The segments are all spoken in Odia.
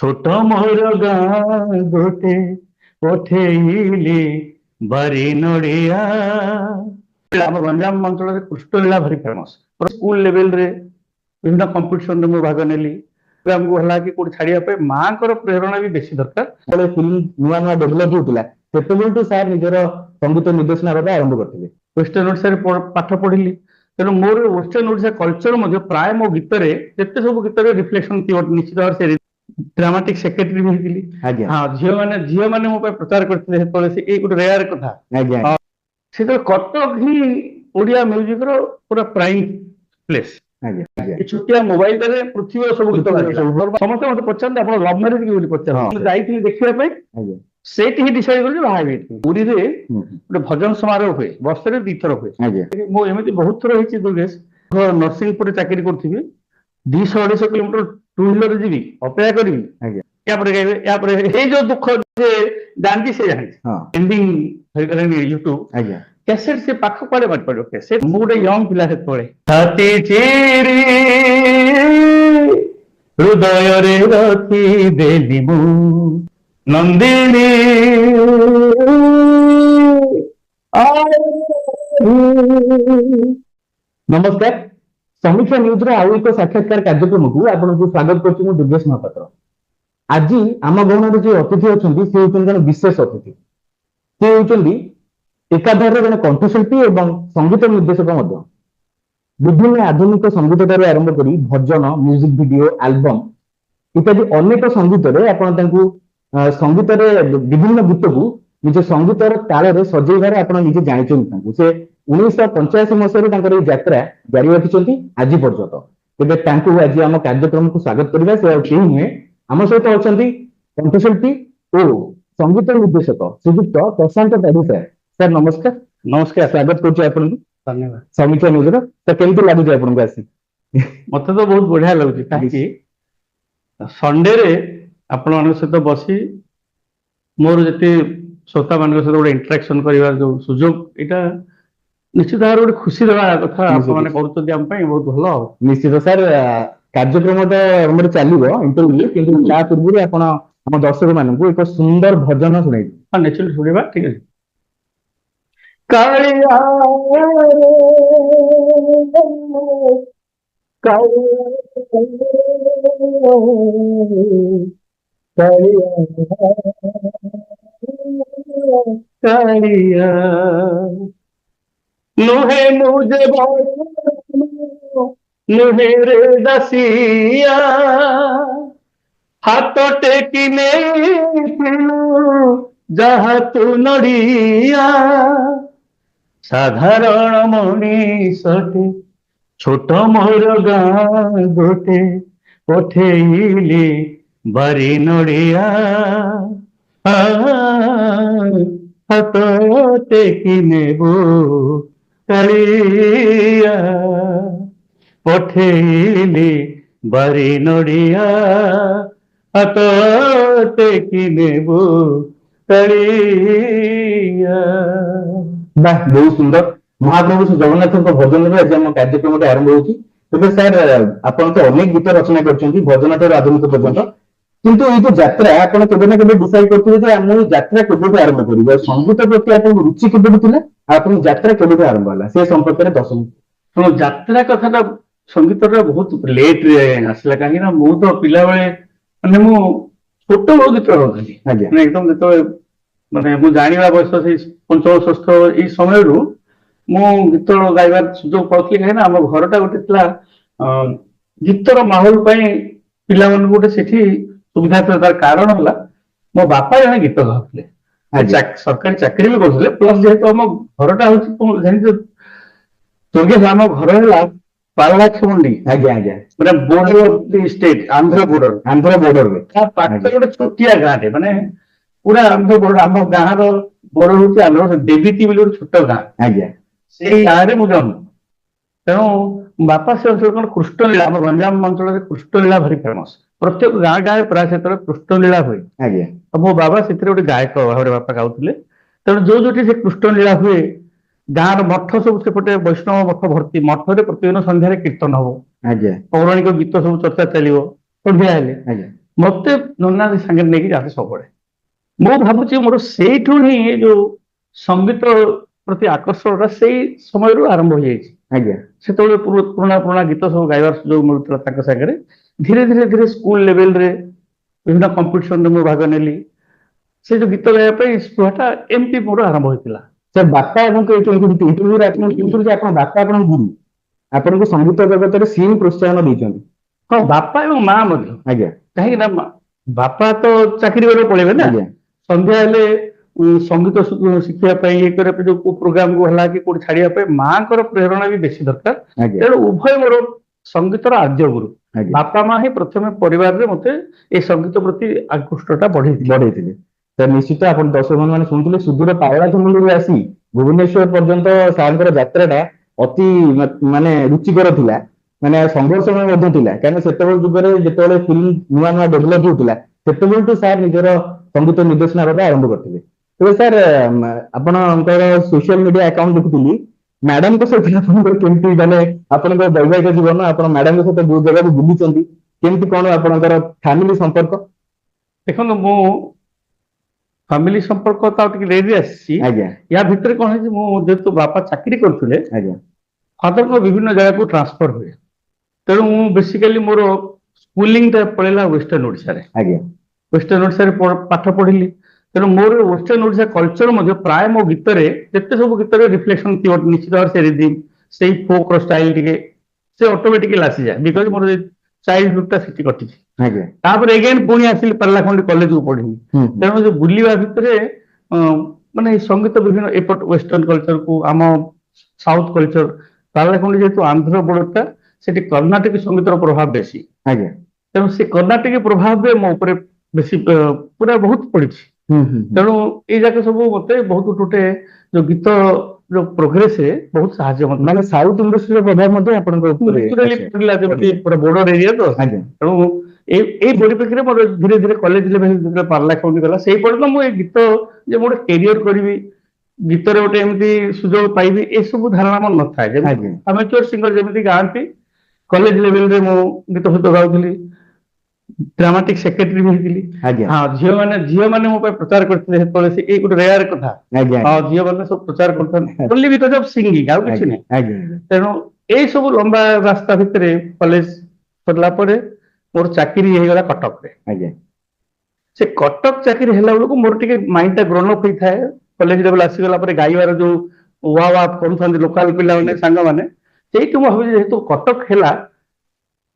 ছোট ମୋର ଗାଁ ଗୋଟେ ପଠେଇଲି ବାରି ନଡ଼ିଆ। ଆମ ଗଞ୍ଜାମ ଅଞ୍ଚଳରେ କୃଷ୍ଣଲୀଳା ଭାରି ଫେମସ। ସ୍କୁଲ ଲେଭେଲରେ ବିଭିନ୍ନ କମ୍ପିଟିସନରେ ମୁଁ ଭାଗ ନେଲି। ଆମକୁ ହେଲା କି କୋଉଠି ଛାଡିବା ପାଇଁ ମାଙ୍କର ପ୍ରେରଣା ବି ବେଶୀ ଦରକାର। ଯେତେବେଳେ ଫିଲ୍ମ ନୂଆ ନୂଆ ଡେଭଲପ ହଉଥିଲା ସେତେବେଳଠୁ ସାର୍ ନିଜର ସଙ୍ଗୀତ ନିର୍ଦ୍ଦେଶନା ଭାବେ ଆରମ୍ଭ କରିଥିଲେ। ୱେଷ୍ଟର୍ଣ୍ଣ ଓଡ଼ିଶାରେ ପାଠ ପଢିଲି, ତେଣୁ ମୋର ୱେଷ୍ଟର୍ଣ୍ଣ ଓଡ଼ିଶା କଲଚର ମଧ୍ୟ ପ୍ରାୟ ମୋ ଗୀତରେ ଯେତେ ସବୁ ଗୀତରେ ରିଫ୍ଲେକ୍ସନ ଥିବ ନିଶ୍ଚିତ ଭାବରେ ସେ ଡ୍ରାମାଟିକ ସେକ୍ରେଟାରୀ ବି ହେଇଥିଲି। ଆଜ୍ଞା ହଁ, ଝିଅମାନେ ମୋ ପାଇଁ ପ୍ରଚାର କରିଥିଲେ ସେତେବେଳେ। ସେ ଏଇ ଗୋଟେ ରେୟାର କଥା। ଆଜ୍ଞା ସେତେବେଳେ କଟକ ହିଁ ଓଡିଆ ମ୍ୟୁଜିକର ପୁରା ପ୍ରାଇମ ପ୍ଲେସ୍। ଆଜ୍ଞା ଆଜ୍ଞା ଏ ଛୋଟିଆ ମୋବାଇଲରେ ପୃଥିବୀର ସବୁ ଗୀତ ବାଜିଲା। ସମସ୍ତେ ମତେ ପଚାରନ୍ତି ଆପଣ ଲଭ୍ ମ୍ୟାରେଜ କି ବୋଲି ପଚାରନ୍ତି। ମୁଁ ଯାଇଥିଲି ଦେଖିବା ପାଇଁ, ଆଜ୍ଞା ସେଇଠି ହିଁ ଡିସାଇଡ କଲି ବାହା ହେବି। ପୁରୀରେ ହୁଁ, ଗୋଟେ ଭଜନ ସମାରୋହ ହୁଏ, ବର୍ଷରେ 2 ଥର ହୁଏ। ଆଜ୍ଞା ମୁଁ ଏମିତି ବହୁତ ଥର ହେଇଛି ଦୁର୍ଗେଶ, ନରସିଂହପୁରରେ ଚାକିରି କରୁଥିବି, 200-250 କିଲୋମିଟର ଟୁ ହ୍ୱିଲରରେ ଯିବି, ଅପେକ୍ଷା କରିବି, ଆଜ୍ଞା ୟାପରେ ଗାଇବେ ୟାପରେ ଏଇ ଯୋଉ ଦୁଃଖ ଯେ ଜାଣିଛି ସେ ଜାଣିଛି। ହଁ ଏଣ୍ଡିଂ ହେଇଗଲାଣି ୟୁଟ୍ୟୁବ ଆଜ୍ଞା କ୍ୟାସେଟ, ସେ ପାଖ କୁଆଡେ ବାଟ ପଡିବ କ୍ୟାସେଟ। ମୁଁ ଗୋଟେ ୟଙ୍ଗ ପିଲା ସେତେବେଳେ, ହାତୀ ଚିରି ହୃଦୟରେ ରଖିଦେଲି ମୁଁ ନନ୍ଦିନୀ ନମସ୍କାର, ସମୀକ୍ଷା ନ୍ୟୁଜର ଆଉ ଏକ ସାକ୍ଷାତକାର କାର୍ଯ୍ୟକ୍ରମକୁ ଆପଣଙ୍କୁ ସ୍ୱାଗତ କରୁଛି। ମୁଁ ଦୁର୍ଗେଶ ମହାପାତ୍ର। ଆଜି ଆମ ଗହଣରେ ଯେଉଁ ଅତିଥି ଅଛନ୍ତି ସେ ହେଉଛନ୍ତି ଜଣେ ବିଶେଷ ଅତିଥି। ସେ ହେଉଛନ୍ତି ଏକାଧାରରେ ଜଣେ କଣ୍ଠଶିଳ୍ପୀ ଏବଂ ସଙ୍ଗୀତ ନିର୍ଦ୍ଦେଶକ ମଧ୍ୟ। ବିଭିନ୍ନ ଆଧୁନିକ ସଙ୍ଗୀତଠାରୁ ଆରମ୍ଭ କରି ଭଜନ, ମ୍ୟୁଜିକ ଭିଡିଓ, ଆଲବମ ଇତ୍ୟାଦି ଅନେକ ସଙ୍ଗୀତରେ ଆପଣ ତାଙ୍କୁ ସଙ୍ଗୀତରେ ବିଭିନ୍ନ ଗୀତକୁ ନିଜ ସଙ୍ଗୀତର ତାଳରେ ସଜେଇବାରେ ଆପଣ ନିଜେ ଜାଣିଛନ୍ତି ତାଙ୍କୁ। ସେ 1985 ମସିହାରୁ ତାଙ୍କର ଏହି ଯାତ୍ରା ଜାରି ରଖିଛନ୍ତି ଆଜି ପର୍ଯ୍ୟନ୍ତ। ତେବେ ତାଙ୍କୁ ଆଜି ଆମ କାର୍ଯ୍ୟକ୍ରମକୁ ସ୍ୱାଗତ କରିବା। ସେ ଆଉ କେହି ନୁହେଁ, ଆମ ସହିତ ଅଛନ୍ତି କଣ୍ଠଶିଳ୍ପୀ ଓ ସଙ୍ଗୀତ ନିର୍ଦ୍ଦେଶକ ଶ୍ରୀଯୁକ୍ତ ପ୍ରଶାନ୍ତ ତାଡୁ ସାର୍। ସାର୍ ନମସ୍କାର। ନମସ୍କାର, ସ୍ୱାଗତ କରୁଛି ଆପଣଙ୍କୁ ଧନ୍ୟବାଦ। ସମୀକ୍ଷା ନ୍ୟୁଜର। ତ କେମିତି ଲାଗୁଛି ଆପଣଙ୍କୁ ଆସି? ମତେ ତ ବହୁତ ବଢିଆ ଲାଗୁଛି, କାହିଁକି ସଣ୍ଡେରେ ଆପଣମାନଙ୍କ ସହିତ ବସି ମୋର ଯେତେ ଶ୍ରୋତା ମାନଙ୍କ ସହିତ ଗୋଟେ ଇଣ୍ଟରାକ୍ସନ କରିବାର ଯୋଉ ସୁଯୋଗ, ଏଇଟା ନିଶ୍ଚିତ ଭାବରେ ଗୋଟେ ଖୁସି ଦେବା କଥା। ଆପଣମାନେ କରୁଛନ୍ତି ଆମ ପାଇଁ, ବହୁତ ଭଲ। ଆଉ ନିଶ୍ଚିତ ସାର୍, କାର୍ଯ୍ୟକ୍ରମଟା ଆମର ଚାଲିବ ଇଣ୍ଟରଭ୍ୟୁ, କିନ୍ତୁ ତା ପୂର୍ବରୁ ଆପଣ ଆମ ଦର୍ଶକ ମାନଙ୍କୁ ଏକ ସୁନ୍ଦର ଭଜନ ଶୁଣେଇବେ। ହଁ, ନିଶ୍ଚିତ ଶୁଣିବା, ଠିକ ଅଛି। କାଳିଆ କାଳିଆ ନୁହେଁ ମୁझे ନୁହେଁ ରେ ଦାସିଆ, ହାତ ଟେକି ନେଇଥିଲୁ ଯାହା ତୁ ନଡ଼ିଆ, ସାଧାରଣ ମଣିଷଟେ ଛୋଟ ମୋର ଗାଁ ଗୋଟେ ପଠେଇଲି ବାରି ନଡ଼ିଆ, ହାତ ଟେକି ନେବୁ କାଳିଆ, ପଠେଇଲି ବାରି ନଡ଼ିଆ, ହାତ ଟେକି ନେବୁ କାଳିଆ। ବାহ, ବହୁତ ସୁନ୍ଦର। ମହାପ୍ରଭୁ ଶ୍ରୀ ଜଗନ୍ନାଥଙ୍କ ଭଜନରେ ଆଜି ଆମ କାର୍ଯ୍ୟକ୍ରମଟା ଆରମ୍ଭ ହେଉଛି। ତେବେ ସାର୍, ଆପଣ ତ ଅନେକ ଗୀତ ରଚନା କରିଛନ୍ତି, ଭଜନ ଠାରୁ ଆଧୁନିକ ପର୍ଯ୍ୟନ୍ତ। କିନ୍ତୁ ଏଇ ଯୋଉ ଯାତ୍ରା, ଆପଣ କେବେ ନା କେବେ ଡିସାଇଡ କରିଥିବେ ଯେ ଆମେ ଏଇ ଯାତ୍ରା କେବେଠୁ ଆରମ୍ଭ କରିବୁ। ସଙ୍ଗୀତ ପ୍ରତି ଆପଣଙ୍କ ରୁଚି କେବେଠୁ ଥିଲା, ଆଉ ଆପଣଙ୍କ ଯାତ୍ରା କେବେଠୁ ଆରମ୍ଭ ହେଲା, ସେ ସମ୍ପର୍କରେ 10 ମିନିଟ୍। ହଁ, ଯାତ୍ରା କଥାଟା ସଙ୍ଗୀତଟା ବହୁତ ଲେଟରେ ଆସିଲା। କାହିଁକି ନା ମୁଁ ତ ପିଲାବେଳେ, ମାନେ ମୁଁ ଛୋଟବେଳୁ ଗୀତ ଗାଉଥିଲି। ଆଜ୍ଞା ମାନେ ଏକଦମ ଯେତେବେଳେ ମାନେ ମୁଁ ଜାଣିବା ବୟସ ସେଇ ପଞ୍ଚମ ଷଷ୍ଠ ଏଇ ସମୟରୁ ମୁଁ ଗୀତ ଗାଇବାର ସୁଯୋଗ ପାଉଥିଲି। କାହିଁକି ନା ଆମ ଘରଟା ଗୋଟେ ଥିଲା ଗୀତର ମାହୋଲ ପାଇଁ ପିଲାମାନଙ୍କୁ ଗୋଟେ ସେଠି ସୁବିଧା ଥିଲା। ତାର କାରଣ ହେଲା ମୋ ବାପା ଜଣେ ଗୀତ ଗାଉଥିଲେ, ସରକାରୀ ଚାକିରି ବି କରୁଥିଲେ, ପ୍ଲସ୍ ଯେହେତୁ ଆମ ଘରଟା ହଉଛି ଜାଣିଛ ଦୁର୍ଗେଶ, ଆମ ଘର ହେଲା ପାରଳାଖେମୁଣ୍ଡି। ଆଜ୍ଞା ଆଜ୍ଞା ମାନେ ବୋର୍ଡର ଷ୍ଟେଟ, ଆନ୍ଧ୍ର ବୋର୍ଡର। ବୋର୍ଡରରେ ତା ପାଖରେ ଗୋଟେ ଛୋଟିଆ ଗାଁଟେ, ମାନେ ପୁରା ଆନ୍ଧ୍ର ବୋର୍ଡର। ଆମ ଗାଁର ବୋର୍ଡର ହଉଛି ଆନ୍ଧ୍ର, ଦେବିତି ବୋଲି ଗୋଟେ ଛୋଟ ଗାଁ। ଆଜ୍ଞା ସେଇ ଗାଁରେ ମୁଁ ଜନ୍ମ। ତେଣୁ ବାପା ସେ ଅଞ୍ଚଳ କଣ କୃଷ୍ଣଲୀଳା, ଆମ ଗଞ୍ଜାମ ଅଞ୍ଚଳରେ କୃଷ୍ଣଲୀଳା ଭାରି ଫେମସ। ପ୍ରତ୍ୟେକ ଗାଁ ଗାଁ ପ୍ରାୟ ସେତେବେଳେ କୃଷ୍ଣଲୀଳା ହୁଏ। ଆଜ୍ଞା ଆଉ ମୋ ବାବା ସେଥିରେ ଗୋଟେ ଗାୟକ ଭାବରେ ବାପା ଗାଉଥିଲେ। ତେଣୁ ଯୋଉଠି ସେ କୃଷ୍ଣଲୀଳା ହୁଏ, ଗାଁର ମଠ ସବୁ ସେପଟେ ବୈଷ୍ଣବ ମଠ ଭର୍ତ୍ତି। ମଠରେ ପ୍ରତିଦିନ ସନ୍ଧ୍ୟାରେ କୀର୍ତ୍ତନ ହବ, ଆଜ୍ଞା ପୌରାଣିକ ଗୀତ ସବୁ ଚର୍ଚ୍ଚା ଚାଲିବ। ସନ୍ଧ୍ୟା ହେଲେ ମତେ ନନା ସାଙ୍ଗରେ ନେଇକି ଯାଆନ୍ତି ସବୁବେଳେ। ମୁଁ ଭାବୁଛି ମୋର ସେଇଠୁ ହିଁ ଏ ଯୋଉ ସଙ୍ଗୀତ ପ୍ରତି ଆକର୍ଷଣଟା ସେଇ ସମୟରୁ ଆରମ୍ଭ ହେଇଯାଇଛି। ଆଜ୍ଞା ସେତେବେଳେ ପୁରୁଣା ପୁରୁଣା ଗୀତ ସବୁ ଗାଇବାର ସୁଯୋଗ ମିଳୁଥିଲା ତାଙ୍କ ସାଙ୍ଗରେ। ଧୀରେ ଧୀରେ ଧୀରେ ସ୍କୁଲ ଲେଭେଲରେ ବିଭିନ୍ନ କମ୍ପିଟିସନରେ ମୁଁ ଭାଗ ନେଲି। ସେ ଯୋଉ ଗୀତ ଗାଇବା ପାଇଁ ସ୍ପୃହାଟା ଏମିତି ମୋର ଆରମ୍ଭ ହୋଇଥିଲା। ସାର୍ ବାପା ଏବଂ ଇଣ୍ଟରଭ୍ୟୁରେ ଆପଣ କହୁଛନ୍ତି ଯେ ଆପଣ ବାପା ଆପଣଙ୍କ ଗୁରୁ ଆପଣଙ୍କୁ ସଙ୍ଗୀତ ଜଗତରେ ସିଏ ହିଁ ପ୍ରୋତ୍ସାହନ ଦେଇଛନ୍ତି। ହଁ, ବାପା ଏବଂ ମା ମଧ୍ୟ। ଆଜ୍ଞା କାହିଁକି ନା ବାପା ତ ଚାକିରି କରିବାକୁ ପଳେଇବେ ନା, ଆଜ୍ଞା ସନ୍ଧ୍ୟା ହେଲେ ସଙ୍ଗୀତ ଶିଖିବା ପାଇଁ ଇଏ କରିବା ପାଇଁ ଯୋଉ ପ୍ରୋଗ୍ରାମ କୁ ହେଲା କି କୋଉଠି ଛାଡିବା ପାଇଁ ମାଙ୍କର ପ୍ରେରଣା ବି ବେଶୀ ଦରକାର। ଆଜ୍ଞା ତେଣୁ ଉଭୟ ମୋର ସଙ୍ଗୀତର ଆଦ୍ୟ ଗୁରୁ। ଆଜ୍ଞା ବାପା ମା ହିଁ ପ୍ରଥମେ ପରିବାରରେ ମତେ ଏ ସଙ୍ଗୀତ ପ୍ରତି ଆକୃଷ୍ଟଟା ବଢେଇଥିଲେ। ବଢେଇଥିଲେ। ତ ନିଶ୍ଚିତ ଆପଣ ଦର୍ଶକ ମାନେ ଶୁଣୁଥିଲେ ସୁଦୂର ପାରଳାଖେମୁଣ୍ଡିରୁ ଆସି ଭୁବନେଶ୍ୱର ପର୍ଯ୍ୟନ୍ତ ସାରଙ୍କର ଯାତ୍ରାଟା ଅତି ମାନେ ରୁଚିକର ଥିଲା, ମାନେ ସଂଘର୍ଷମୟ ମଧ୍ୟ ଥିଲା। କାରଣ ସେତେବେଳେ ଯୁଗରେ ଯେତେବେଳେ ଫିଲ୍ମ ନୂଆ ନୂଆ ଡେଭଲପ ହଉଥିଲା ସେତେବେଳଠୁ ସାର୍ ନିଜର ସଙ୍ଗୀତ ନିର୍ଦ୍ଦେଶନା ଦେବା ଆରମ୍ଭ କରିଥିଲେ। ତେବେ ସାର୍ ଆପଣଙ୍କର ସୋସିଆଲ ମିଡିଆ ଆକାଉଣ୍ଟ ଦେଖୁଥିଲି, ମ୍ୟାଡାମଙ୍କ ସହିତ ଆପଣଙ୍କର କେମିତି ମାନେ ଆପଣଙ୍କ ବୈବାହିକ ଜୀବନ, ଆପଣ ମ୍ୟାଡାମଙ୍କ ସହିତ ବହୁତ ଜାଗାକୁ ବୁଲିଛନ୍ତି, କେମିତି କଣ ଆପଣଙ୍କର ଫ୍ୟାମିଲି ସମ୍ପର୍କ? ଦେଖନ୍ତୁ, ମୁଁ ଫ୍ୟାମିଲି ସମ୍ପର୍କ ତ ଆଉ ଟିକେ ଡେରି ଆସିଛି। ଆଜ୍ଞା ୟା ଭିତରେ କଣ ହେଇଛି, ମୁଁ ଯେହେତୁ ବାପା ଚାକିରି କରୁଥିଲେ, ଆଜ୍ଞା ଫାଦରଙ୍କ ବିଭିନ୍ନ ଜାଗାକୁ ଟ୍ରାନ୍ସଫର ହୁଏ। ତେଣୁ ମୁଁ ବେସିକାଲି ମୋର ସ୍କୁଲିଂଟା ପଳେଇଲା ୱେଷ୍ଟର୍ଣ୍ଣ ଓଡ଼ିଶାରେ। ଆଜ୍ଞା ୱେଷ୍ଟର୍ଣ୍ଣ ଓଡ଼ିଶାରେ ପାଠ ପଢିଲି। ତେଣୁ ମୋର ୱେଷ୍ଟର୍ଣ୍ଣ ଓଡ଼ିଶା କଲଚର ମଧ୍ୟ ପ୍ରାୟ ମୋ ଗୀତରେ ଯେତେ ସବୁ ଗୀତରେ ରିଫ୍ଲେକ୍ସନ ଥିବ ନିଶ୍ଚିତ ଭାବରେ ସେ ରିଦିମ୍, ସେଇ ଫୋକର ଷ୍ଟାଇଲ ଟିକେ ସେ ଅଟୋମେଟିକାଲି ଆସିଯାଏ। ବିକଜ ମୋର ଚାଇଲ୍ଡହୁଡଟା ସେଠି କଟିଛି। ଆଜ୍ଞା ତାପରେ ଏଗେନ୍ ପୁଣି ଆସିଲି ପାରଳାଖେମୁଣ୍ଡି କଲେଜକୁ ପଢିଲି। ତେଣୁ ଯୋଉ ବୁଲିବା ଭିତରେ ମାନେ ଏଇ ସଙ୍ଗୀତ ବିଭିନ୍ନ ଏପଟ ୱେଷ୍ଟର୍ଣ୍ଣ କଲଚରକୁ ଆମ ସାଉଥ କଲଚର, ପାରଳାଖେମୁଣ୍ଡି ଯେହେତୁ ଆନ୍ଧ୍ର ବୋର୍ଡରଟା, ସେଠି କର୍ଣ୍ଣାଟକ ସଙ୍ଗୀତର ପ୍ରଭାବ ବେଶୀ। ଆଜ୍ଞା ତେଣୁ ସେ କର୍ଣ୍ଣାଟକ ପ୍ରଭାବ ମୋ ଉପରେ ବେଶୀ ପୁରା ବହୁତ ପଡିଛି। ତେଣୁ ଏଇ ଯାକ ସବୁ ମତେ ବହୁତ ଗୋଟେ ଯୋଉ ଗୀତ ଯୋଉ ପ୍ରୋଗ୍ରେସରେ ବହୁତ ସାହାଯ୍ୟ ମତେ ମାନେ ସାଉଥ ଇଣ୍ଡଷ୍ଟ୍ରିର ପ୍ରଭାବ ମଧ୍ୟ ଆପଣଙ୍କ ଉପରେ ନ୍ୟାଚୁରାଲି ଅଛି। ପଡିଲା, ଯେମିତି ପୁରା ବର୍ଡର ଏରିଆ ତ। ଆଜ୍ଞା ତେଣୁ ଏଇ ପରିପ୍ରେକ୍ଷୀରେ ମୋର ଧୀରେ ଧୀରେ କଲେଜ ଲେଭେଲ ଯେତେବେଳେ ପାରଳାଖେମୁଣ୍ଡି ଗଲା, ସେଇ ପର୍ଯ୍ୟନ୍ତ ମୁଁ ଏଇ ଗୀତ ଯେ ମୁଁ ଗୋଟେ କ୍ୟାରିୟର କରିବି, ଗୀତରେ ଗୋଟେ ଏମିତି ସୁଯୋଗ ପାଇବି, ଏସବୁ ଧାରଣା ମୋର ନଥାଏ। ଯେମିତି ଆଜ୍ଞା ଆମେଚୁର ସିଙ୍ଗର ଯେମିତି ଗାଆନ୍ତି, କଲେଜ ଲେଭେଲରେ ମୁଁ ଗୀତ ଫିତ ଗାଉଥିଲି, ଡ୍ରାମାଟିକ ସେକ୍ରେଟାରୀ ବି ହେଇଥିଲି। ଆଜ୍ଞା ହଁ, ଝିଅମାନେ ମୋ ପାଇଁ ପ୍ରଚାର କରିଥିଲେ ସେତେବେଳେ, ସେ ଏଇ ଗୋଟେ ରେୟାର କଥା। ଆଜ୍ଞା ହଁ, ଝିଅମାନେ ସବୁ ପ୍ରଚାର କରିଥାନ୍ତି ଓନ୍ଲି ବିକଜ ଅଫ ସିଙ୍ଗିଂ, ଆଉ କିଛି ଆଜ୍ଞା ନାହିଁ। ଆଜ୍ଞା ତେଣୁ ଏଇ ସବୁ ଲମ୍ବା ରାସ୍ତା ଭିତରେ କଲେଜ ସରିଲା ପରେ ମୋର ଚାକିରି ହେଇଗଲା କଟକରେ। ଆଜ୍ଞା ସେ କଟକ ଚାକିରି ହେଲା ବେଳକୁ ମୋର ଟିକେ ମାଇଣ୍ଡଟା ଗ୍ରୋନ ଅପ୍ ହେଇଥାଏ। କଲେଜ ଲେଭେଲ ଆସିଗଲା ପରେ ଗାଇବାର ଯୋଉ ୱା ୱା କରୁଥାନ୍ତି ଲୋକାଲ ପିଲାମାନେ, ସାଙ୍ଗମାନେ, ସେଇଠୁ ମୁଁ ଭାବୁଛି ଯେହେତୁ କଟକ ହେଲା,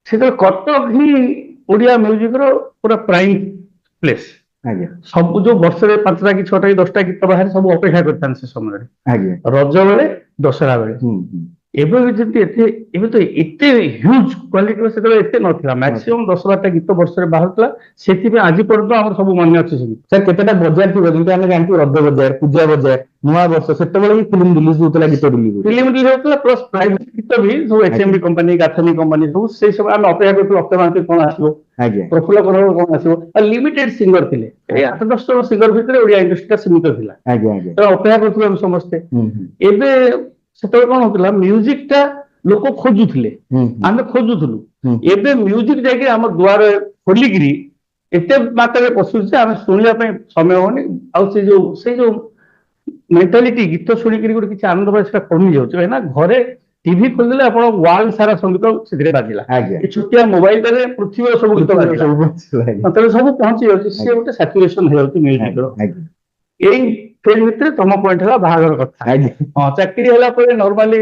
ସେତେବେଳେ କଟକ ହିଁ ଓଡିଆ ମ୍ୟୁଜିକର ପୁରା ପ୍ରାଇମ ପ୍ଲେସ। ଆଜ୍ଞା ସବୁ ଯୋଉ ବର୍ଷରେ 5ଟା କି 6ଟା କି 10ଟା ଗୀତ ବାହାରେ, ସବୁ ଅପେକ୍ଷା କରିଥାନ୍ତି ସେ ସମୟରେ, ଆଜ୍ଞା ରଜ ବେଳେ, ଦଶହରା ବେଳେ। ଏବେ ବି ଯେମିତି ଏବେ ତ ଏତେ ହ୍ୟୁଜ କ୍ୱାଲିଟିର ସେତେବେଳେ ଏତେ ନଥିଲା। ମ୍ୟାକ୍ସିମମ୍ 10-12ଟା ଗୀତ ବର୍ଷରେ ବାହାରୁଥିଲା। ସେଥିପାଇଁ ଆଜି ପର୍ଯ୍ୟନ୍ତ ଆମର ସବୁ ମନେ ଅଛି ସେ ଗୀତ। ସାର୍ କେତେଟା ବଜାର ଥିବ, ଯେମିତି ଆମେ ଜାଣିଛୁ ରଜ ବଜାର, ପୂଜା ବଜାର, ନୂଆ ବର୍ଷ, ସେତେବେଳେ ହିଁ ଫିଲ୍ମ ରିଲିଜ ହଉଥିଲା, ଗୀତ ରିଲିଜ ଫିଲ୍ମ ରିଲିଜ ହଉଥିଲା, ପ୍ଲସ ପ୍ରାଇଭେଟ ଗୀତ ବି ସବୁ ଏଚଏମବି କମ୍ପାନୀ, ଗାଥନି କମ୍ପାନୀ ସବୁ, ସେଇ ସବୁ ଆମେ ଅପେକ୍ଷା କରୁଥିଲୁ ଅକ୍ଷୟ ମହାନ୍ତି କଣ ଆସିବ, ଆଜ୍ଞା ପ୍ରଫୁଲ୍ଲ କଣର କଣ ଆସିବ। ଆଉ ଲିମିଟେଡ ସିଙ୍ଗର ଥିଲେ, ଏଇ 8-10 ଜଣ ସିଙ୍ଗର ଭିତରେ ଓଡିଆ ଇଣ୍ଡଷ୍ଟ୍ରିଟା ସୀମିତ ଥିଲା। ଆଜ୍ଞା ଆଜ୍ଞା ତେଣୁ ଅପେକ୍ଷା କରୁଥିଲୁ ଆମେ ସମସ୍ତେ। ଏବେ ସେତେବେଳେ କଣ ହଉଥିଲା, ମ୍ୟୁଜିକଟା ଲୋକ ଖୋଜୁଥିଲେ, ଆମେ ଖୋଜୁଥିଲୁ। ଏବେ ମ୍ୟୁଜିକ ଯାଇକି ଆମ ଦୁଆର ଖୋଲିକିରି ଏତେ ମାତ୍ରାରେ ପଶୁଛି ଯେ ଆମେ ଶୁଣିବା ପାଇଁ ସମୟ ହଉନି। ଆଉ ସେଇ ଯୋଉ ମେଣ୍ଟାଲିଟି, ଗୀତ ଶୁଣିକିରି ଗୋଟେ କିଛି ଆନନ୍ଦ ପାଇ, ସେଟା କମି ଯାଉଛି। କାହିଁକିନା ଘରେ ଟିଭି ଖୋଲିଦେଲେ ଆପଣ ୱାର୍ଲଡ ସାରା ସଙ୍ଗୀତ ସେଥିରେ ବାଜିଲା। ଆଜ୍ଞା ଏ ଛୋଟିଆ ମୋବାଇଲରେ ପୃଥିବୀର ସବୁ ଗୀତ ବାଜିଲା। ତେଣୁ ସବୁ ପହଞ୍ଚି ଯାଉଛି, ସିଏ ଗୋଟେ ସାଚୁରେସନ ହେଇଯାଉଛି ମ୍ୟୁଜିକର। ଏଇ ଫେଜ୍ ଭିତରେ ତମ ପଏଣ୍ଟ ହେଲା ବାହାଘର କଥା। ହଁ, ଚାକିରି ହେଲା ପରେ ନର୍ମାଲି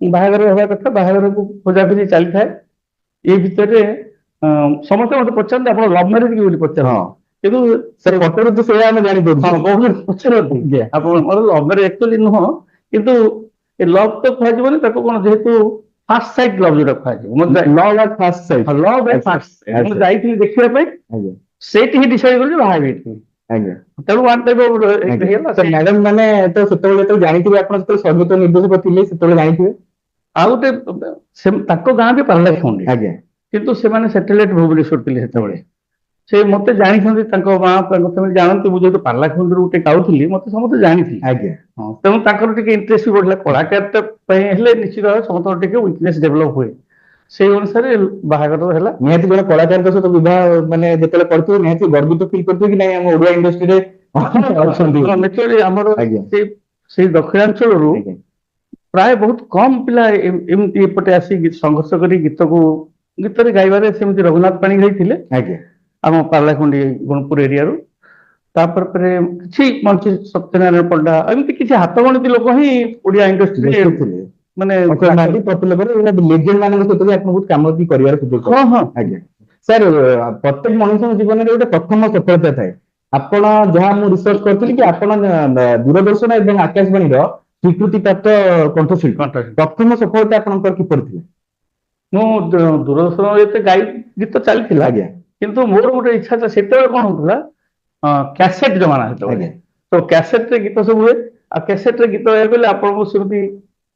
ବାହାଘର ହେବା କଥା, ବାହାଘରକୁ ଖୋଜାଖୋଜି ଚାଲିଥାଏ। ଏଇ ଭିତରେ ସମସ୍ତେ ମତେ ପଚାରନ୍ତି ଆପଣ ଲଭ୍ ମ୍ୟାରେଜ କି ବୋଲି ପଚାରନ୍ତି। କିନ୍ତୁ ପଚାରୁଛୁ ସେଇଆ ଆମେ ଜାଣିପାରୁଛୁ। ବହୁତ ପଚାରନ୍ତି ଆପଣ ମୋର ଲଭ୍ ମ୍ୟାରେଜ ଆକ୍ଚୁଆଲି ନୁହଁ, କିନ୍ତୁ ଏ ଲଭ୍ ତ କୁହାଯିବନି ତାକୁ, କଣ ଯେହେତୁ ଫାର୍ଷ୍ଟ ସାଇଟ୍ ଲଭ୍ ଯୋଉଟା କୁହାଯିବ। Love at first sight. Love at first sight. ମୁଁ ଯାଇଥିଲି ଦେଖିବା ପାଇଁ, ସେଇଠି ହିଁ ଡିସାଇଡ୍ କଲି ବାହା ହେଇଥିଲି। ଆଜ୍ଞା ତେଣୁ ୱାନ୍ ଟାଇପ୍ ଅଫ୍ ହେଇଗଲା। ମ୍ୟାଡାମ ମାନେ ତ ସେତେବେଳେ ତ ଜାଣିଥିବେ, ଆପଣ ଯେତେବେଳେ ସଙ୍ଗୀତ ନିର୍ଦ୍ଦେଶକ ଥିଲେ ସେତେବେଳେ ଜାଣିଥିବେ। ଆଉ ଗୋଟେ ତାଙ୍କ ଗାଁ ବି ପାରଳାଖେମୁଣ୍ଡି, ଆଜ୍ଞା କିନ୍ତୁ ସେମାନେ ସେଟେଲାଇଟ୍ ଭୁବନେଶ୍ୱର ଥିଲେ ସେତେବେଳେ। ସେ ମତେ ଜାଣିଛନ୍ତି, ତାଙ୍କ ମା ତାଙ୍କ ଫ୍ୟାମିଲି ଜାଣନ୍ତି, ମୁଁ ଯେହେତୁ ପାରଳାଖେମୁଣ୍ଡିରୁ ଗୋଟେ ଗାଉଥିଲି, ମତେ ସମସ୍ତେ ଜାଣିଥିଲେ। ଆଜ୍ଞା ହଁ, ତେଣୁ ତାଙ୍କର ଟିକେ ଇଣ୍ଟରେଷ୍ଟ ବି ବଢିଲା। କଳାକାରଟା ପାଇଁ ହେଲେ ନିଶ୍ଚିତ ଭାବେ ସମସ୍ତଙ୍କର ଟିକେ ୱିକନେସ୍ ଡେଭଲପ ହୁଏ। ସେଇ ଅନୁସାରେ ବାହାଘର ହେଲା। ନିହାତି ଜଣେ କଳାକାରଙ୍କ ସହିତ ବିବାହ ମାନେ ଯେତେବେଳେ କରିଥିବେ ନିହାତି ଗର୍ବିତ ଫିଲ୍ କରିଥିବେ କି ନାଇଁ ଆମ ଓଡିଆ ଇଣ୍ଡଷ୍ଟ୍ରିରେ ଅଛନ୍ତି। Naturally ଆମର ଆଜ୍ଞା ସେଇ ଦକ୍ଷିଣାଞ୍ଚଳରୁ ଆଜ୍ଞା ପ୍ରାୟ ବହୁତ କମ ପିଲା ଏମିତି ଏପଟେ ଆସି ସଂଘର୍ଷ କରି ଗୀତରେ ଗାଇବାରେ ସେମିତି ରଘୁନାଥ ପାଣିଗ୍ରାହୀ ଥିଲେ ଆଜ୍ଞା ଆମ ପାରଳାଖେମୁଣ୍ଡି ଗୁଣପୁର ଏରିଆରୁ। ତାପରେ କିଛି ମଞ୍ଚ ସତ୍ୟନାରାୟଣ ପଣ୍ଡା ଏମିତି କିଛି ହାତ ଗଣତି ଲୋକ ହିଁ ଓଡିଆ ଇଣ୍ଡଷ୍ଟ୍ରିରେ ବ୍ୟସ୍ତ ଥିଲେ ମାନେ ଅକ୍ଷୟ ମହାନ୍ତି ପ୍ରଫୁଲ୍ଲ ପରେ ଲେଜେଣ୍ଡ ମାନଙ୍କ ସହିତ ବି ଆପଣ ବହୁତ କାମ ବି କରିବାର ସୁଯୋଗ ହଁ ହଁ ଆଜ୍ଞା ସାର୍ ପ୍ରତ୍ୟେକ ମଣିଷଙ୍କ ଜୀବନରେ ଗୋଟେ ପ୍ରଥମ ସଫଳତା ଥାଏ। ଆପଣ ଯାହା ମୁଁ ରିସର୍ଚ୍ଚ କରିଥିଲି କି ଆପଣ ଦୂରଦର୍ଶନ ଏବଂ ଆକାଶବାଣୀର ସ୍ୱୀକୃତି ପ୍ରାପ୍ତ କଣ୍ଠଶିଳ୍ପୀ। କଣ୍ଠଶିଳ୍ପୀ। ପ୍ରଥମ ସଫଳତା ଆପଣଙ୍କର କିପରି ଥିଲା? ମୁଁ ଦୂରଦର୍ଶନ ଏତେ ଗୀତ ଚାଲିଥିଲା ଆଜ୍ଞା କିନ୍ତୁ ମୋର ଗୋଟେ ଇଚ୍ଛା ଥିଲା। ସେତେବେଳେ କଣ ହଉଥିଲା କ୍ୟାସେଟ ଜମାନା ସେତେବେଳେ। ଆଜ୍ଞା ତ କ୍ୟାସେଟରେ ଗୀତ ସବୁ ହୁଏ ଆଉ କ୍ୟାସେଟରେ ଗୀତ ଗାଇବାକୁ ହେଲେ ଆପଣଙ୍କୁ ସେମିତି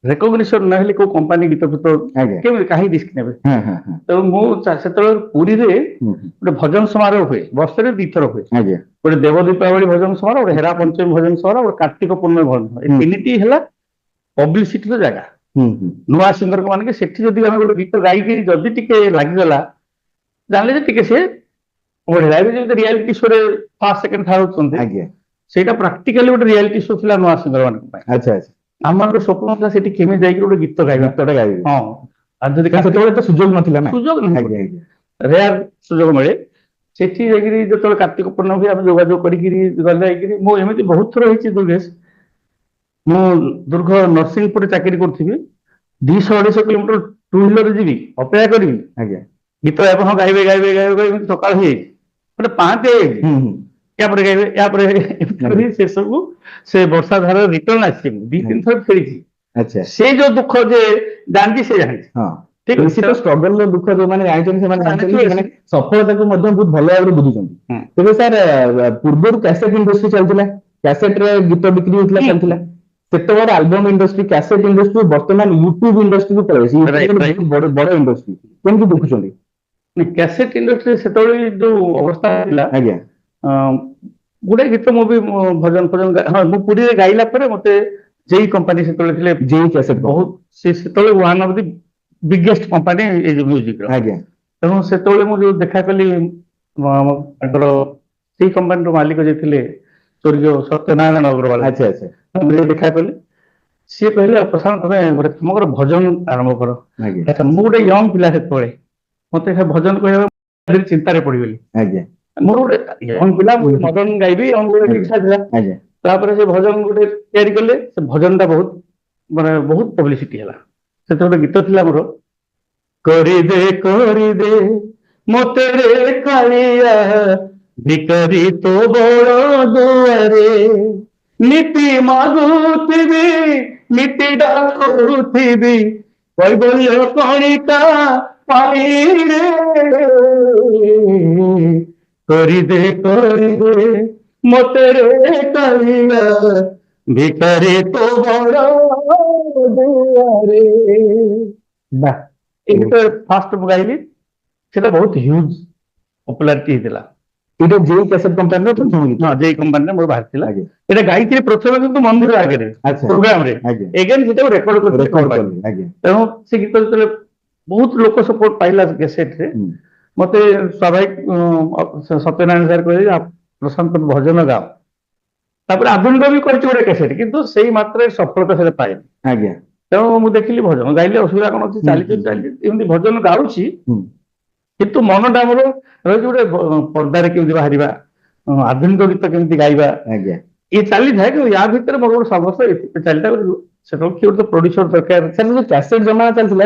ରେକଗ୍ନିସନ ନହେଲେ କୋଉ କମ୍ପାନୀ ଗୀତ ଆଜ୍ଞା କେମିତି କାହିଁ ରିସ୍କ ନେବେ। ହଁ ହଁ ହଁ ତେଣୁ ମୁଁ ସେତେବେଳେ ପୁରୀରେ ହୁଁ, ଗୋଟେ ଭଜନ ସମାରୋହ ହୁଏ, ବର୍ଷରେ 2 ଥର ହୁଏ। ଆଜ୍ଞା ଗୋଟେ ଦେବ ଦୀପାବଳି ଭଜନ ସମାରୋହ, ଗୋଟେ ହେରା ପଞ୍ଚମୀ ଭଜନ ସମାରୋହ, ଗୋଟେ କାର୍ତ୍ତିକ ପୂର୍ଣ୍ଣମୀ ଭଜନ ସମାରୋହ। ଏ ହୁଁ। ତିନିଟି ହେଲା ପବ୍ଲିସିଟିର ଜାଗା। ହୁଁ ହୁଁ ନୂଆ ସିଙ୍ଗର ମାନେ ସେଠି ଯଦି ଆମେ ଗୋଟେ ଗୀତ ଗାଇକି ଯଦି ଟିକେ ଲାଗିଗଲା ଜାଣିଲେ ଯେ ଟିକେ ସେ ବଢିଲା। ଏବେ ଯେମିତି ରିଆଲିଟି ଶୋରେ ଫାର୍ଷ୍ଟ ସେକେଣ୍ଡ ଥାର୍ଡ ହଉଛନ୍ତି ଆଜ୍ଞା ସେଇଟା ପ୍ରାକ୍ଟିକାଲି ଗୋଟେ ରିଆଲିଟି ଶୋ ଥିଲା ନୂଆ ସିଙ୍ଗର ମାନଙ୍କ ପାଇଁ। ଆଚ୍ଛା ଆଚ୍ଛା ଆମର ସ୍ୱପ୍ନ ଥିଲା ସେଠି କେମିତି ଯାଇକି ଗୋଟେ ଗୀତ ଗାଇବା। ଗୀତଟା ଗାଇବେ ହଁ ଆଉ ଯଦି କାରଣ ସେତେବେଳେ ତ ସୁଯୋଗ ନଥିଲା ନା ସୁଯୋଗ ଆଜ୍ଞା ନାହିଁ, ଆଜ୍ଞା ରେୟାର ସୁଯୋଗ ମିଳେ। ସେଠି ଯାଇକିରି ଯେତେବେଳେ କାର୍ତ୍ତିକ ପୂର୍ଣ୍ଣମୀ ହୁଏ ଆମେ ଯୋଗାଯୋଗ କରିକିରି ଯାଇକିରି ମୁଁ ଏମିତି ବହୁତ ଥର ହେଇଛି ଦୁର୍ଗେଶ। ମୁଁ ଦୁର୍ଗ ନରସିଂହପୁରରେ ଚାକିରି କରୁଥିବି, 200-250 କିଲୋମିଟର ଟୁ ହ୍ୱିଲରରେ ଯିବି, ଅପେକ୍ଷା କରିବି ଆଜ୍ଞା ଗୀତ ଆପଣ ଗାଇବେ ଗାଇବେ ଗାଇବେ ଗାଇବେ ଏମିତି ସକାଳ ହେଇଯାଇଛି, ଗୋଟେ 5 ହେଇଯାଇଛି। ହୁଁ ହୁଁ ୟାପରେ ଗାଇବେ ୟାପରେ ଏମିତି କରି ଶେଷକୁ ସେ ବର୍ଷା ଧାର ରିଟର୍ନ ଆସିଛି। 2-3 ଥର ଫେରିଛି। ଆଚ୍ଛା ସେ ଯୋଉ ଦୁଃଖ ଯେ ଜାଣିଛି ସେ ଜାଣିଛି। ହଁ ଠିକ ଅଛି ନିଶ୍ଚିତ ଷ୍ଟ୍ରଗଲ ର ଦୁଃଖ ଯୋଉମାନେ ଜାଣିଛନ୍ତି ସେମାନେ ଜାଣିଛନ୍ତି, ଜାଣିଥିବେ। ସେମାନେ ସଫଳତାକୁ ମଧ୍ୟ ବହୁତ ଭଲ ଭାବରେ ବୁଝୁଛନ୍ତି। ହୁଁ। ତେବେ ସାର୍ ପୂର୍ବରୁ କ୍ୟାସେଟ ଇଣ୍ଡଷ୍ଟ୍ରି ଚାଲିଥିଲା, କ୍ୟାସେଟ ରେ ଗୀତ ବିକ୍ରି ହଉଥିଲା ହୁଁ। ଚାଲିଥିଲା। ସେତେବେଳେ ଆଲବମ ଇଣ୍ଡଷ୍ଟ୍ରି, କ୍ୟାସେଟ ଇଣ୍ଡଷ୍ଟ୍ରି ବର୍ତ୍ତମାନ ୟୁଟ୍ୟୁବ ଇଣ୍ଡଷ୍ଟ୍ରି ପଳେଇଛି। Right, right. ବଡ ଇଣ୍ଡଷ୍ଟ୍ରି କେମିତି ଦେଖୁଛନ୍ତି? କ୍ୟାସେଟ ଇଣ୍ଡଷ୍ଟ୍ରି ସେତେବେଳେ ଯୋଉ ଅବସ୍ଥା ଥିଲା, ଆଜ୍ଞା ଗୋଟେ ଗୀତ ମୁଁ ବି ଭଜନ ହଁ ମୁଁ ପୁରୀରେ ଗାଇଲା ପରେ ମତେ ଯେଇ କମ୍ପାନୀ ସେତେବେଳେ ଥିଲେ, ଯେଇ କ୍ୟାସେଟ ବହୁତ ସେତେବେଳେ one of the biggest company ଏଇ ଯୋଉ ମ୍ୟୁଜିକ ର। ଆଜ୍ଞା ତେଣୁ ସେତେବେଳେ ମୁଁ ଯୋଉ ଦେଖା କଲି ତାଙ୍କର ସେଇ କମ୍ପାନୀର ମାଲିକ ଯିଏ ଥିଲେ ସ୍ୱର୍ଗୀୟ ସତ୍ୟନାରାୟଣ ଅଗ୍ରୱାଲ, ଆଚ୍ଛା ଆଚ୍ଛା ଦେଖା କଲି। ସିଏ କହିଲେ ପ୍ରଶାନ୍ତ ତମେ ଗୋଟେ କାମ କର, ଭଜନ ଆରମ୍ଭ କର। ଆଜ୍ଞା ଆଚ୍ଛା ମୁଁ ଗୋଟେ ୟଙ୍ଗ ପିଲା ସେତେବେଳେ, ମତେ ଭଜନ କହିବା ଚିନ୍ତାରେ ପଡିଗଲି। ଆଜ୍ଞା ମୋର ଗୋଟେ ୟଙ୍ଗ ପିଲା, ମୁଁ ଭଜନ ଗାଇବି ଇଚ୍ଛା ଥିଲା। ଆଜ୍ଞା ତାପରେ ସେ ଭଜନ ଗୋଟେ ତିଆରି କଲେ, ସେ ଭଜନଟା ବହୁତ ମାନେ ବହୁତ ପବ୍ଲିସିଟି ହେଲା। ସେଥିରେ ଗୋଟେ ଗୀତ ଥିଲା ମୋର, କରିଦେ ମତେ ରେ କାଳିଆ ଭିକାରୀ ତୋ ବଳ ଦୁଆରେ, ନୀତି ମାଗୁଥିବି ନୀତି ଡାକୁଥିବି, କୈବଲ୍ୟ କଣିକା ପାଣିରେ, କରିଦେ ମତେ ରେ କାଳିଆ ଭିକାରୀ ତୋ ବଳ ଦୁଆରେ। ବାଃ ଏଇ ଗୀତ ଫାଷ୍ଟ ମୁଁ ଗାଇଲି, ସେଟା ବହୁତ ହ୍ୟୁଜ ପପୁଲାରିଟି ହେଇଥିଲା। ଏଇଟା ଯେଇ କ୍ୟାସେଟ କମ୍ପାନୀର ପ୍ରଥମ ଗୀତ। ହଁ ଯେଇ କମ୍ପାନୀରେ ମୋର ବାହାରିଥିଲା। ଆଜ୍ଞା ଏଟା ଗାଇଥିଲି ପ୍ରଥମେ କିନ୍ତୁ ମନ୍ଦିର ଆଗରେ ଆଚ୍ଛା ପ୍ରୋଗ୍ରାମରେ, ଆଜ୍ଞା ଏଗେନ୍ ସେଟାକୁ ରେକର୍ଡ କରିଥିଲେ ରେକର୍ଡ କମ୍ପାନୀ। କଲି ଆଜ୍ଞା ତେଣୁ ସେ ଗୀତ ଯେତେବେଳେ ବହୁତ ଲୋକ ସପୋର୍ଟ ପାଇଲା କ୍ୟାସେଟରେ, ହୁଁ ମତେ ସ୍ୱାଭାବିକ ସତ୍ୟନାରାୟଣ ସାର୍ କହିଲେ ପ୍ରଶାନ୍ତ ଭଜନ ଗାଅ। ତାପରେ ଆଧୁନିକ ବି କରିଛି ଗୋଟେ କ୍ୟାସେଟ, କିନ୍ତୁ ସେଇ ମାତ୍ରାରେ ସଫଳତା ସେଟା ପାଇନି। ଆଜ୍ଞା ତେଣୁ ମୁଁ ଦେଖିଲି ଭଜନ ଗାଇଲେ ଅସୁବିଧା କଣ ଅଛି, ଚାଲିଛି ଏମିତି ଭଜନ ଗାଉଛି ହୁଁ କିନ୍ତୁ ମନଟା ଆମର ରହିଛି ଗୋଟେ ପର୍ଦ୍ଦାରେ କେମିତି ବାହାରିବା, ଆଧୁନିକ ଗୀତ କେମିତି ଗାଇବା, ଆଜ୍ଞା ଇଏ ଚାଲିଥାଏ। କିନ୍ତୁ ୟା ଭିତରେ ମୋର ଗୋଟେ ସମସ୍ତ ଚାଲିଥାଏ। ସେତେବେଳେ କିଏ ଗୋଟେ ପ୍ରଡ୍ୟୁସର ଦରକାର। ସାର୍ ଯୋଉ କ୍ୟାସେଟ ଜମା ଚାଲିଥିଲା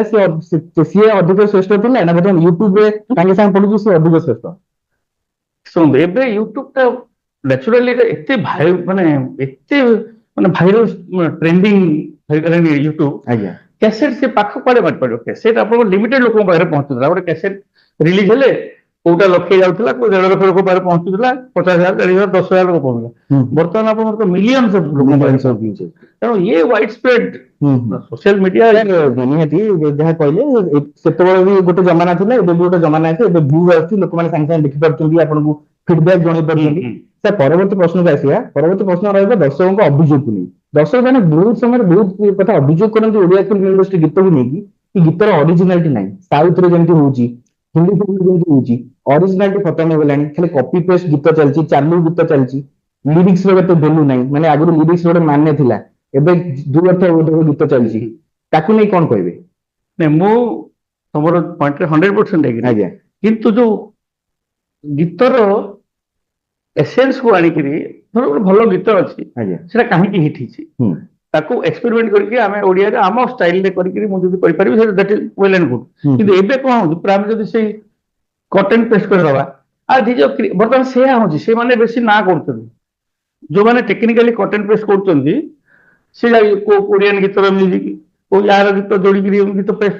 ସିଏ ଅଧିକ ଶ୍ରେଷ୍ଠ ଥିଲା ନା ବର୍ତ୍ତମାନ ୟୁଟ୍ୟୁବରେ ସାଙ୍ଗେ ସାଙ୍ଗେ ପଡୁଛି ସିଏ ଅଧିକ ଶ୍ରେଷ୍ଠ? ଶୁଣନ୍ତୁ ଏବେ ୟୁଟ୍ୟୁବ ଟା ନ୍ୟାଚୁରାଲି ଏତେ ଭାଇରାଲ ଟ୍ରେଣ୍ଡିଂ ହେଇଗଲାଣି ୟୁଟ୍ୟୁବ। ଆଜ୍ଞା କ୍ୟାସେଟ ସେ ପାଖ କୁଆଡେ ମାରିପାରିବ? କ୍ୟାସେଟ ଆପଣଙ୍କ ଲିମିଟେଡ ଲୋକଙ୍କ ପାଖରେ ପହଞ୍ଚୁଥିଲା। ଗୋଟେ କ୍ୟାସେଟ ରିଲିଜ ହେଲେ କୋଉଟା ଲକ୍ଷେ ଯାଉଥିଲା, କୋଉ 1.5 ଲକ୍ଷ ଲୋକ ପାଖରେ ପହଞ୍ଚୁଥିଲା, 50,000, 40,000, 10,000 ଲୋକ ପହଞ୍ଚୁଥିଲା। ବର୍ତ୍ତମାନ ଆପଣଙ୍କର ତ ମିଲିୟନ୍ସ ଲୋକଙ୍କ ପାଖରେ ପହଞ୍ଚୁଛି। ତେଣୁ ଇଏ ୱାଇଡ ସ୍ପ୍ରେଡ ସୋସିଆଲ ମିଡିଆ। ନିହାତି ଯାହା କହିଲେ ସେତେବେଳେ ବି ଗୋଟେ ଜମାନା ଥିଲା, ଏବେ ବି ଗୋଟେ ଜମାନା ଅଛି। ଏବେ ଭ୍ୟୁ ଆସୁଛି, ଲୋକମାନେ ସାଙ୍ଗେ ସାଙ୍ଗେ ଦେଖିପାରୁଛନ୍ତି, ଆପଣଙ୍କୁ ଫିଡବ୍ୟାକ ଜଣେଇ ପାରୁଛନ୍ତି। ସାର୍ ପରବର୍ତ୍ତୀ ପ୍ରଶ୍ନକୁ ଆସିବା। ପରବର୍ତ୍ତୀ ପ୍ରଶ୍ନ ରହିବ ଦର୍ଶକଙ୍କ ଅଭିଯୋଗକୁ ନେଇ। ଦର୍ଶକ ମାନେ ବହୁତ ସମୟରେ ବହୁତ କଥା ଅଭିଯୋଗ କରନ୍ତି ଓଡିଆ ଫିଲ୍ମ ଇଣ୍ଡଷ୍ଟ୍ରି ଗୀତକୁ ନେଇକି कि गीतर ओरिजिनालिटी नाही साउथ रे जेमती होउची हिंदी फिल्म जेमती होउची ओरिजिनालिटी खत्म हो गलानी खाली कॉपी पेस्ट गीत चलची चालू गीत चलची लिरिक्स रो तो भेल्यू नाही माने आगु लिरिक्स रो मान्य थिला एबे दु अर्थ गोटे गीत चलची ताकू नहीं कोन कहबे नहीं मु तमरो पॉइंट 100% एग्री आज्ञा किंतु जो गीतर एसेंस को आनी करी धर गोटे भलो गीत अछि आज्ञा सेटा काहे की हिट हिची ताकू एक्सपेरिमेंट करके आमे ओडिया रे आम स्टाइल रे करके मु जदी करि परबी सेटा that is well and good किंतु एबे कोन हो प्राम जदी से कट एंड पेस्ट कर दवा आ धी जो बर्तमान से होची से माने बेसी ना करथि जो माने टेक्निकली कट एंड पेस्ट करथि से को कोरियन गीतर म्यूजिक को यार गीत जोड़ी करी गीत पेस्ट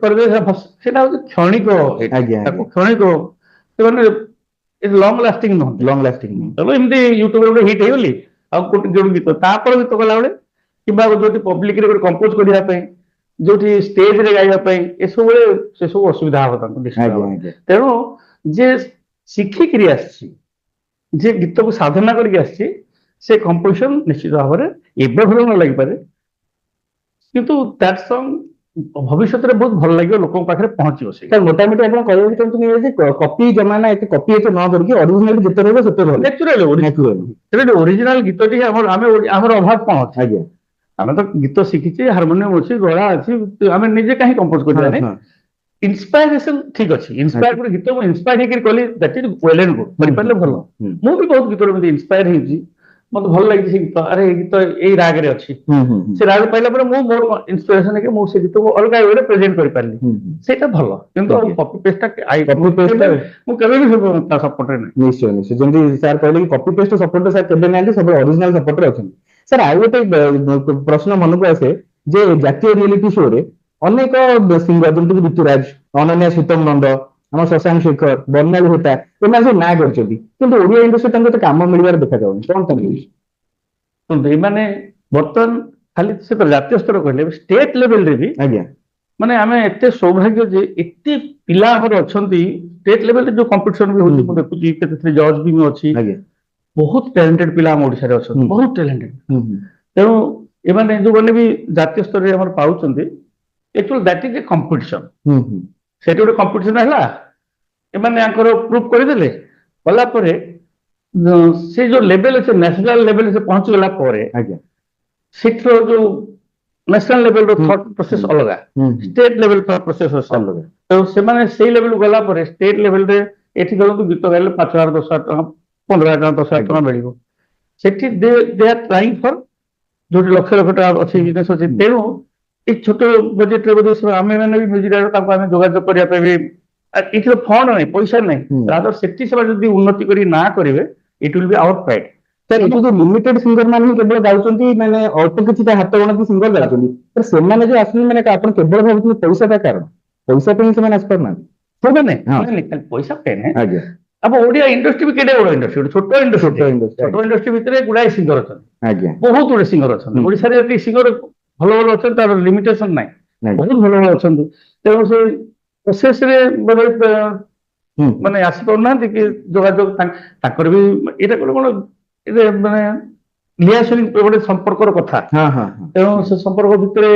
कर दे सेटा क्षणिक आज्ञा ताकू क्षणिक से माने is long lasting no long lasting चलो एमती यूट्यूब रे हिट हेगली आ कोटी जोड़ी गीत तापर गीत गला बेले किबा जोटी पब्लिक रे कंपोज करिया पई जोटी स्टेज रे गाइबा पई ए सब बेले से सब असुविधा हो ताको तेणु जे शिखी करी आछि जे गीत को साधना करके आछि से कंपोजिशन निश्चित भाव में एबे भल न लागि पारे किंतु दैट सॉन्ग भविष्य रे बहुत भल लागि लोक पाखरे पहुंची से सर मोटामोटी आपण कहबे चाहते जे कॉपी जमाना एते कॉपी एते न करके ओरिजिनल गीत रहबे सेते भल नेचुरल ओरिजिनल गीत टी हमर अभाव कोन अछि आज्ञा आमे तो गीत शिखिचे हारमोनियम अछि गळा अछि आमे निजे काहे कंपोज करिया नै इंस्पिरेशन ठीक अछि इंस्पायर कर गीत को इंस्पायर हे कर कहली that is well and good करि परले भलो मु भी बहुत गीत रे इंस्पायर हेछि मत भल लागि से गीत अरे ए गीत ए राग रे अछि से राग पाइला पर मु मोर इंस्पिरेशन के मु से गीत को अलगा वे प्रेजेंट करि परली सेटा भलो किंतु कॉपी पेस्ट आई कॉपी पेस्ट मु केबे भी ता सपोर्ट नै निश्चय निश्चय जंदी सर कहले कॉपी पेस्ट सपोर्ट सर केबे नै सब ओरिजिनल सपोर्ट रे अछन सर आ गोटे प्रश्न मन को आसे जे जातीय रियलिटी शो रे अनेक सिंगर जंतु ऋतुराज अनन्या शीतम नंद हम शशांक शेखर बर्णाली होता एम सब ना कर ओडिया इंडस्ट्री काम मिलवार देखा जाऊँ कौन सुनते माने बर्तमान खाली से तो जातीय स्तर कहले स्टेट लेवल रे भी आज्ञा माने आमे एते सौभाग्य जे एते पिला हमर अछंती स्टेट लेवल रे जो कंपटीशन भी होती मु देखुची केते जज भी में अछि आज्ञा बहुत टैलेंटेड पिला हम ओडिसा रे अछंती बहुत टैलेंटेड तेणु एमाने जो बने भी जातीय स्तर रे हमर पाउचंती actually that is a competition सेट गोटे कंपटीशन है एमाने प्रूफ करदेले गला परे से जो लेवल से नेशनल लेवल से पहुंच गला परे सेठर जो नेशनल लेवल रो थॉट प्रोसेस अलग स्टेट लेवल थॉट प्रोसेस अलग तो से माने से लेवल गला परे स्टेट लेवल रे एठी गलो गीत गाइले 5000 10,000 टका 15,000 10,000 टका मिलिबो सेठी दे आर ट्राइंग फॉर जो लक्ष लक्ष टका अछि बिजनेस अछि तेणु ए छोट बजेट रे बदे आमे माने भी म्यूजिक डायरेक्टर ताको आमे जोगाजोग करिया पे भी इथि फंड नै पैसा नै रादर सेठी सेवा जदी उन्नति करी ना करिवे it will be our pride sir जो लिमिटेड सिंगर मान केवल गाउचंती माने अल्प किछि हाथ गणती सिंगर गाउचंती पर से माने जो आसुनी माने आपण केवल भाबुनी पैसा का कारण पैसा पे से माने आस परना होबे नै निकल पैसा पे नै आज्ञा अब ओडिया इंडस्ट्री भी केडे बड़ इंडस्ट्री छोट इंडस्ट्री भितरे गुडाई सिंगर अछन आज्ञा बहुत गुडे सिंगर अछन ओडिसा रे एति सिंगर भलो भलो अछन तार लिमिटेशन नै बहुत भलो भलो अछन तेणु से प्रोसेस रे माने आसी पड़ना कि जोगाजोग ताकर भी एटा कोन ए माने लियासनिंग गोटे संपर्कर कथा तेणु से संपर्क भितरे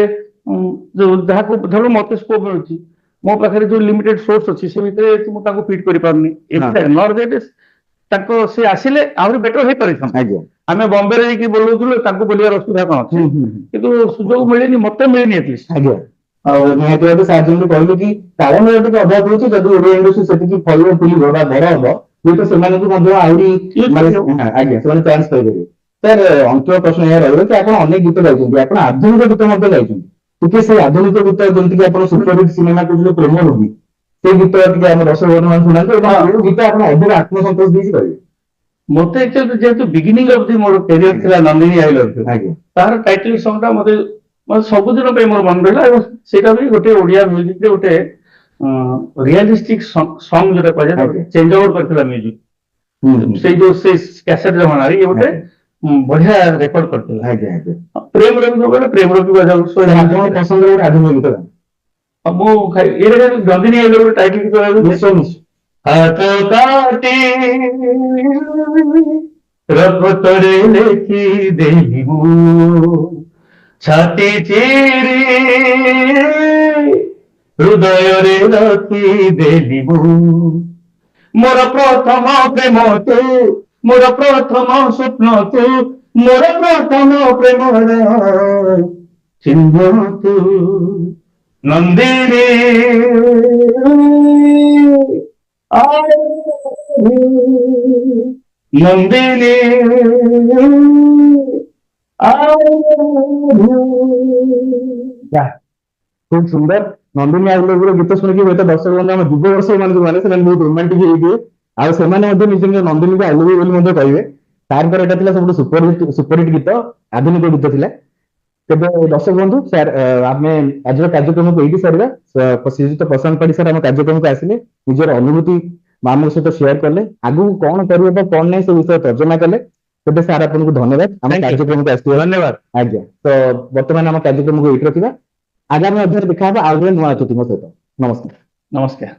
जो जहा को धरो मते स्कोप मिलुची मो पाखरे जो लिमिटेड सोर्स अछि से भितरे मु ताको फीड करि पारनी एटा नॉर दैट इज ताको से आसिले आउर बेटर हे परिथम आज्ञा आमे बॉम्बे रे कि बोलुथुलो ताको बोलिया असुविधा कोन अछि किंतु सुजोग मिलेनी मते मिलेनी एटलीस्ट आज्ञा निहत भाव सार्जन कहलु कि कारण टिके अभाव होची जदि ओडिया इंडस्ट्री सेति फॉलो फुल बड़ा बड़ हबो ये तो सेमाने को मध्य आउरी आज्ञा सेमाने चांस पाइबे सर अंतिम प्रश्न ये रहबो कि आपण अनेक गीत गाइछन आपण आधुनिक गीत मध्य गाइछन टिके से आधुनिक गीत जंति कि आपण सुपरहिट सिनेमा को जो प्रेम होगी से गीत टिके हम रस वर्णन सुनाते एवं गीत आपण अधिक आत्मसंतोष देसी कहबे मते एक्चुअली जेतु बिगिनिंग ऑफ द मोर करियर थिला नंदिनी आई लव यू आज्ञा तार टाइटल सॉन्ग ता मते सबुदिन पे मोर मन रहला सेटा भी गोटे ओडिया म्यूजिक रे गोटे रियलिस्टिक सॉन्ग जोटा कहजे चेंज ओवर करथिला म्यूजिक से जो से कैसेट जमाना रे गोटे बढ़िया रिकॉर्ड करथिला आज्ञा प्रेम रंग जो प्रेम रंग बजाऊ सो आपण पसंद रे आधुनिक गीत अब मो array Nandini I love you title की तो निश्चय हाथ काटे रब तोरे लेखी देबू ଛାତି ଚିରି ହୃଦୟରେ ରଖିଦେଲି ମୁଁ ମୋର ପ୍ରଥମ ପ୍ରେମ ତୁ ମୋର ପ୍ରଥମ ସ୍ୱପ୍ନ ତୁ ମୋର ପ୍ରଥମ ପ୍ରେମର ଚିହ୍ନ ତୁ ନନ୍ଦିନୀ ନନ୍ଦିନୀ ବାহ, খুব সুন্দর। ନନ୍ଦିନୀ ଆଇଲେବୁର ଗୀତ ଶୁଣିକି ହୁଏତ ଦର୍ଶକ ବନ୍ଧୁ ଆମ ଯୁବ ବର୍ଷ ମାନେ ଯୋଉମାନେ ସେମାନେ ବହୁତ ରୋମାଣ୍ଟିକ ହେଇଥିବେ ଆଉ ସେମାନେ ମଧ୍ୟ ନିଜ ନିଜ ନନ୍ଦିନୀକୁ ଆଇଲେବୁ ବୋଲି ମଧ୍ୟ କହିବେ। ସାର୍ଙ୍କର ଏଇଟା ଥିଲା ସବୁଠୁ ସୁପରହିଟ ଗୀତ, ଆଧୁନିକ ଗୀତ ଥିଲା। ତେବେ ଦର୍ଶକ ବନ୍ଧୁ ସାର୍ ଆମେ ଆଜିର କାର୍ଯ୍ୟକ୍ରମକୁ ଏଇଠି ସାରିବା। ଶ୍ରୀଯୁକ୍ତ ପ୍ରଶାନ୍ତ ପାଢୀ ସାର୍ ଆମ କାର୍ଯ୍ୟକ୍ରମକୁ ଆସିଲେ, ନିଜର ଅନୁଭୂତି ଆମ ସହିତ ସେୟାର କଲେ, ଆଗକୁ କଣ କରିହେବ କଣ ନାହିଁ ସେ ବିଷୟରେ ତର୍ଜମା କଲେ। ତେବେ ସାର୍ ଆପଣଙ୍କୁ ଧନ୍ୟବାଦ ଆମ Thank you. କାର୍ଯ୍ୟକ୍ରମକୁ ଆସିଥିବାରୁ। ଧନ୍ୟବାଦ। ଆଜ୍ଞା, ତ ବର୍ତ୍ତମାନ ଆମ କାର୍ଯ୍ୟକ୍ରମକୁ ଏଇଠି ରଖିବା। ଆଗାମୀ ଅଧ୍ୟାୟରେ ଦେଖା ହବ ଆଉ ଜଣେ ନୂଆ ଅତିଥିଙ୍କ ସହିତ। ନମସ୍କାର। ନମସ୍କାର।